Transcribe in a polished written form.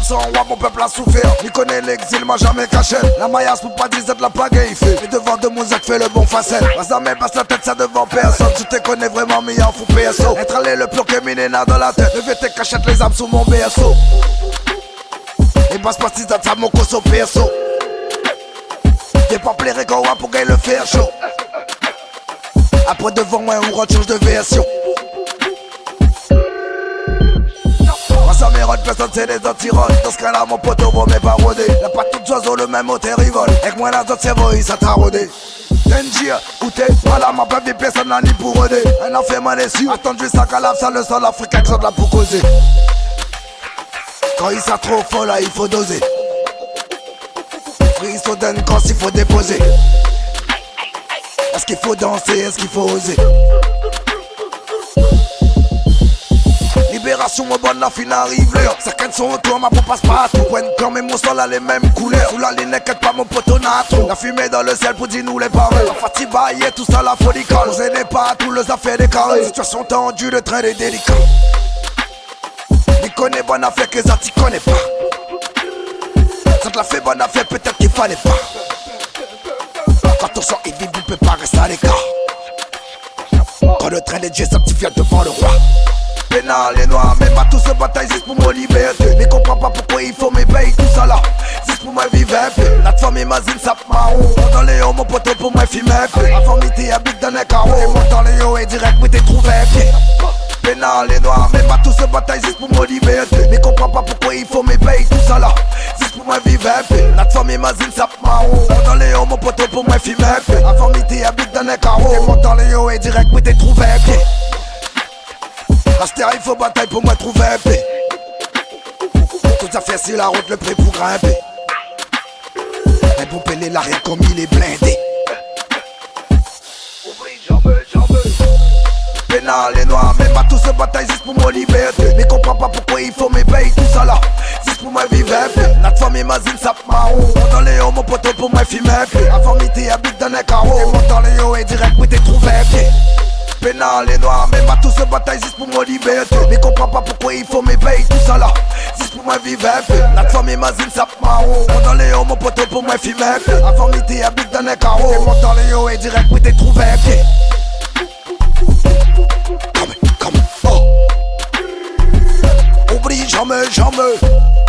sans roi, mon peuple a souffert. Il connaît l'exil, m'a jamais caché. La maillasse pour pas dire de la pagaille, il fait. Et devant de Mouzac fait le bon facette. Vas-y, mais passe la tête, ça devant personne. Tu te connais vraiment, mais en fou PSO. Être allé le plan que Minéna dans la tête. Levez tes cachettes, les âmes sous mon BSO. Et passe pas si ça mon cosso PSO. T'es pas plairé quand on pour gagner le faire chaud. Après devant moi, on rechange de version. Ça mérite personne, c'est des anti-rods. Dans ce cas-là, mon poteau vaut mes parodés. Y'a pas tout oiseau, le même hôtel rivole. Avec moi, la zone cerveau, il s'est taraudé. Denjir, où t'es? Voilà, ma pas vie, personne n'a ni pour aider. Un enfant mal déçu. Attendu, ça calave, ça le sol africain, que ça de la pour causer. Quand il s'est trop fort, là, il faut doser. Free so donne quand il faut déposer. Est-ce qu'il faut danser? Est-ce qu'il faut oser? Libération au bon, la fin arrive là. Certains sont autour, ma peau passe partout. When quand mes mots sont là les mêmes couleurs. Sous la ligne, n'inquiète pas mon poteau n'a trop. La fumée dans le ciel pour dire nous les paroles. La fatigue baillée, tout ça la folie colle. Vous aidez pas, tous les affaires des carrés. Situation tendue, le train est délicat. Il connaît bonne affaire que ça t'y connaît pas. Ça te l'a fait bonne affaire, peut-être qu'il fallait pas. Quand on sort et vit, on peut pas rester à l'écart. Quand le train des dieux s'active devant le roi. Pénal et noir, même à tous se bataille juste pour me liberté. Mais comprends pas pourquoi il faut me payer tout ça là. Juste pour me vivre un peu. La femme imagine ça marron. Dans les hauts, mon poteau pour me filmer un peu. Avant midi, habite dans les carreaux. Et monte dans les hauts et direct, oui, t'es trouvé un pied. Pénal et noir, même à tous se bataille juste pour me liberté. Mais comprends pas pourquoi il faut me payer tout ça là. Juste pour me vivre un peu. La femme imagine ça marron. Dans les hauts, mon poteau pour me filmer un peu. Avant midi, habite dans les carreaux. Et monte dans les hauts et direct, oui, t'es trouvé un pied. Aster, il faut bataille pour me trouver un paix. Tout à fait sur la route, le prix pour grimper. Mais pour peler l'arrêt comme il est blindé. Pénal et noir, même à tous se bataille juste pour me liberté. Mais comprends pas pourquoi il faut me payer tout ça là. Juste pour me vivre un peu. La femme imagine ça marron. Dans les hauts, mon poteau pour me filmer un peu. Avant midi, habite dans les carreaux. Et monte dans les hauts et direct, oui, t'es trouvé un pied. Pénal et noir, même à tous se bataille juste pour me liberté. Mais comprends pas pourquoi il faut me payer tout ça là. Juste pour me vivre un peu. La femme imagine ça marron. Dans les hauts, mon poteau pour me filmer un peu. Avant midi, habite dans les carreaux. Et monte dans les hauts et direct, oui, t'es trouvé un pied. Come, oh. Oublie jamais, jamais.